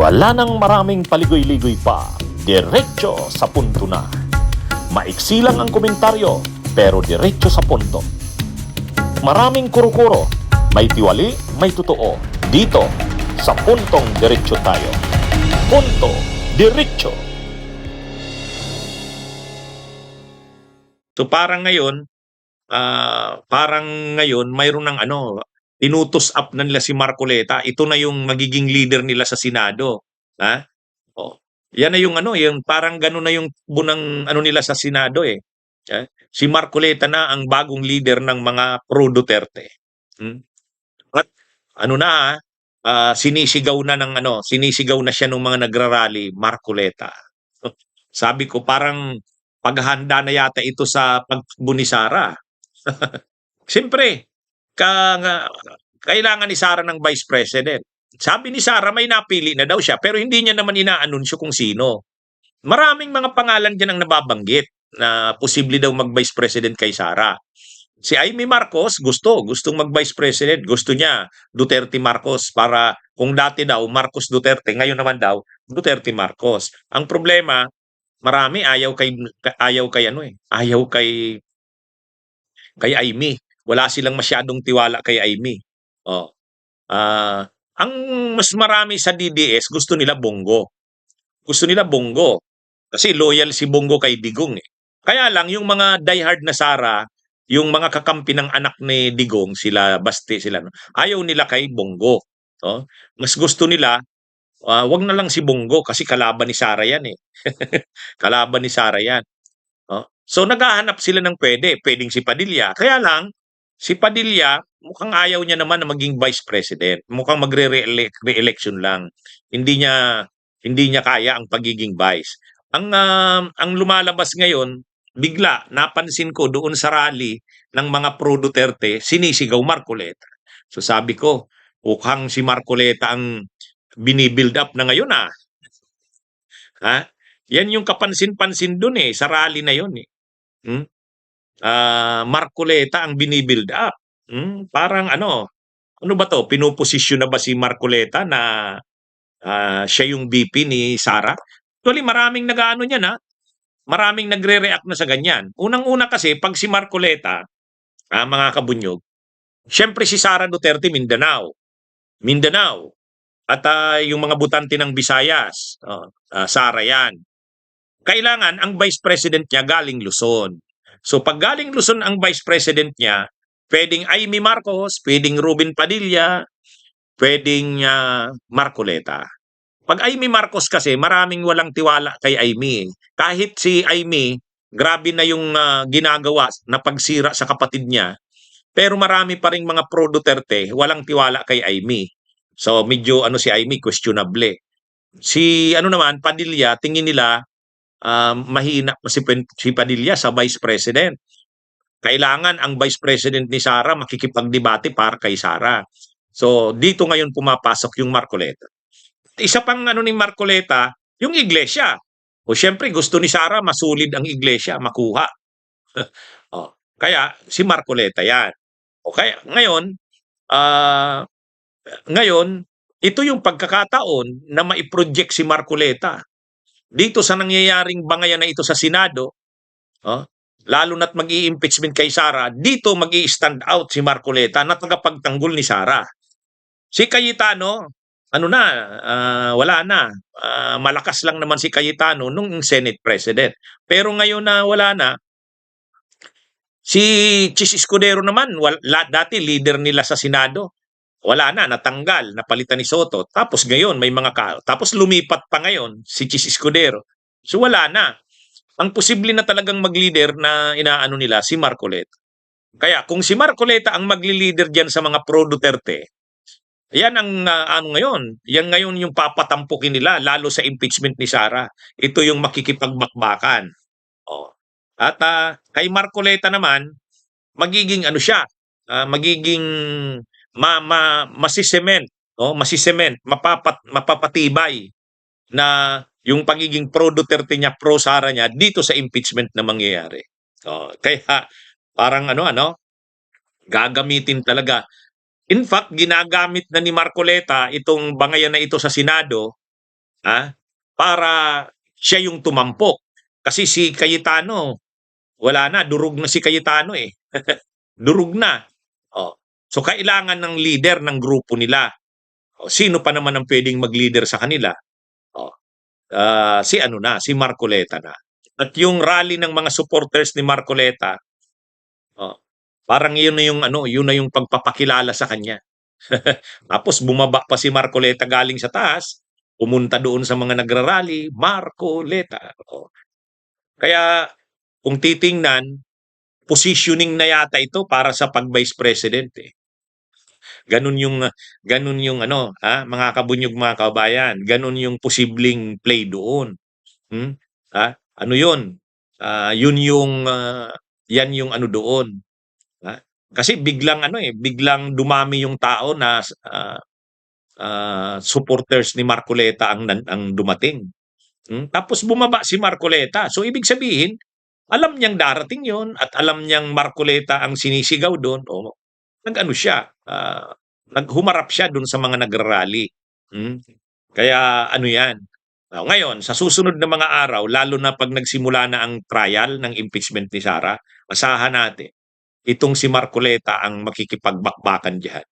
Wala nang maraming paligoy-ligoy pa, diretso sa punto na. Maiksi lang ang komentaryo, pero diretso sa punto. Maraming kuro-kuro, may tiwali, may totoo. Dito, sa puntong diretso tayo. Punto, diretso. So parang ngayon mayroon ng tinutos up na nila si Marcoleta. Ito na yung magiging leader nila sa Senado. Ha? Oh. Yan na yung parang gano'n na yung bunang nila sa Senado eh. Si Marcoleta na ang bagong leader ng mga pro Duterte. At sinisigaw na siya ng mga nagrarally, Marcoleta. Sabi ko parang paghahanda na yata ito sa pagtakbo ni Sara. Siyempre, kailangan ni Sara ng Vice President. Sabi ni Sara may napili na daw siya pero hindi niya naman inaanunsyo kung sino. Maraming mga pangalan diyan ang nababanggit na posible daw mag-Vice President kay Sara. Si Amy Marcos gustong mag-Vice President. Gusto niya Duterte Marcos para kung dati daw Marcos Duterte, ngayon naman daw Duterte Marcos. Ang problema, marami ayaw kay Amy. Wala silang masyadong tiwala kay Amy. Oh. Ang mas marami sa DDS gusto nila Bongo. Gusto nila Bongo kasi loyal si Bongo kay Digong eh. Kaya lang yung mga diehard na Sara, yung mga kakampi ng anak ni Digong, sila Basti sila, ayaw nila kay Bongo. Oh. Mas gusto nila wag na lang si Bongo kasi kalaban ni Sara yan eh. Kalaban ni Sara yan. Oh. So naghahanap sila ng pwedeng si Padilla. Kaya lang si Padilla mukhang ayaw niya naman na maging vice president. Mukhang re-election lang. Hindi niya kaya ang pagiging vice. Ang lumalabas ngayon, bigla napansin ko doon sa rally ng mga pro Duterte, sinisigaw Marcoleta. So sabi ko, mukhang si Marcoleta ang binibuild up na ngayon ah. Ha? Yan yung kapansin-pansin doon eh, sa rally na yun eh. Marcoleta ang binibuild up. Parang ano ba to? Pinoposisyon na ba si Marcoleta na siya yung VP ni Sara? Actually, maraming nag-aano niyan ha. Maraming nagre-react na sa ganyan. Unang-una kasi, pag si Marcoleta, mga kabunyog, syempre si Sara Duterte, Mindanao. At yung mga butante ng Visayas, Sara yan. Kailangan ang Vice President niya galing Luzon. So pag galing Luzon ang Vice President niya, pwedeng Amy Marcos, pwedeng Ruben Padilla, pwedeng Marcoleta. Pag Amy Marcos kasi, maraming walang tiwala kay Amy. Kahit si Amy, grabe na yung ginagawa na pagsira sa kapatid niya, pero marami pa ring mga pro Duterte, walang tiwala kay Amy. So medyo si Amy, questionable. Si naman, Padilla, tingin nila, mahina si Padilla sa Vice President. Kailangan ang Vice President ni Sara makikipagdebate para kay Sara. So dito ngayon pumapasok yung Marcoleta. Isa pang ni Marcoleta, yung iglesia. O syempre gusto ni Sara masulid ang iglesia, makuha. Kaya si Marcoleta yan. O kaya ngayon, ito yung pagkakataon na maiproject si Marcoleta. Dito sa nangyayaring bangayan na ito sa Senado, lalo na't mag-i-impeachment kay Sara, dito mag-i-stand out si Marcoleta na tagapagtanggol ni Sara. Si Cayetano, wala na. Malakas lang naman si Cayetano nung Senate President. Pero ngayon na wala na, si Chis Escudero naman, dati leader nila sa Senado. Wala na, natanggal, napalitan ni Soto. Tapos ngayon, tapos lumipat pa ngayon si Chis Escudero. So wala na. Ang posible na talagang mag-leader na inaano nila, si Marcoleta. Kaya kung si Marcoleta ang magli-leader dyan sa mga pro-Duterte, yan ang ngayon. Yan ngayon yung papatampukin nila, lalo sa impeachment ni Sara. Ito yung makikipagbakbakan. At kay Marcoleta naman, magiging siya, magiging masisement, mapapatibay na yung pagiging pro-Duterte niya, pro-Sara niya dito sa impeachment na mangyayari. Kaya parang gagamitin talaga. In fact, ginagamit na ni Marcoleta itong bangayan na ito sa Senado para siya yung tumampok. Kasi si Cayetano, wala na, durog na si Cayetano eh. Durog na. Oh. So kailangan ng leader ng grupo nila. Sino pa naman ang pwedeng mag-leader sa kanila? Oh, si ano na, si Marcoleta na. At yung rally ng mga supporters ni Marcoleta, parang yun na yung yun na yung pagpapakilala sa kanya. Tapos bumaba pa si Marcoleta galing sa taas, pumunta doon sa mga nagrarally, Marcoleta. Kaya kung titingnan, positioning na yata ito para sa pag-vice president eh. Ganun yung mga kabunyog mga kabayan, ganun yung posibleng play doon. Ano 'yun? Yun yung yan yung doon. Kasi biglang dumami yung tao na supporters ni Marcoleta ang dumating. Tapos bumaba si Marcoleta. So ibig sabihin, alam niyang darating 'yon at alam niyang Marcoleta ang sinisigaw doon. Nag-ano siya, naghumarap siya doon sa mga nagrarally. Kaya ano 'yan. Ngayon, sa susunod na mga araw, lalo na pag nagsimula na ang trial ng impeachment ni Sara, asahan natin itong si Marcoleta ang makikipagbakbakan diyan.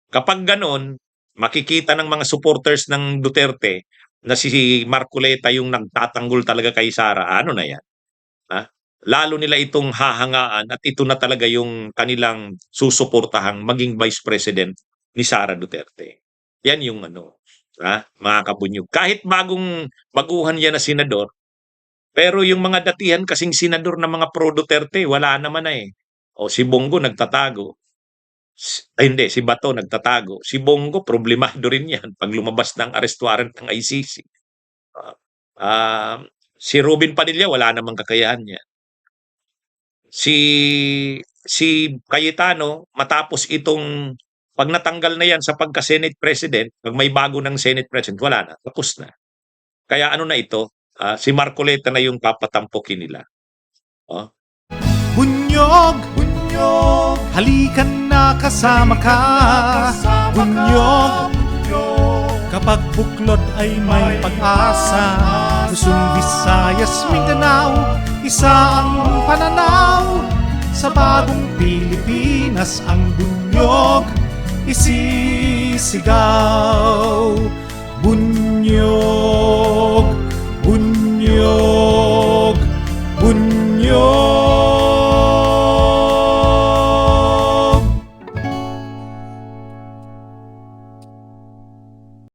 Kapag ganon, makikita ng mga supporters ng Duterte na si Marcoleta yung nagtatanggol talaga kay Sara, ano na yan? Lalo nila itong hahangaan at ito na talaga yung kanilang susuportahang maging Vice President ni Sara Duterte. Yan yung mga kabunyog. Kahit baguhan yan na senador, pero yung mga datihan kasing senador na mga pro-Duterte, wala naman na eh. Si Bongo nagtatago. Hindi, si Bato nagtatago. Si Bongo, problemado rin yan pag lumabas ng arrest warrant ng ICC. Si Robin Padilla, wala namang kakayahan niya. Si Cayetano, matapos itong pag natanggal na yan sa pagka-Senate President, pag may bago ng Senate President, wala na, tapos na. Kaya na ito, si Marcoleta na yung papatampokin nila. Bunyog, bunyog, halikan na kasama ka. Bunyog, kapag buklod ay may pag-asa. Luzon, Visayas, Mindanao, isa ang pananaw. Sa bagong Pilipinas ang bunyog isisigaw. Bunyog.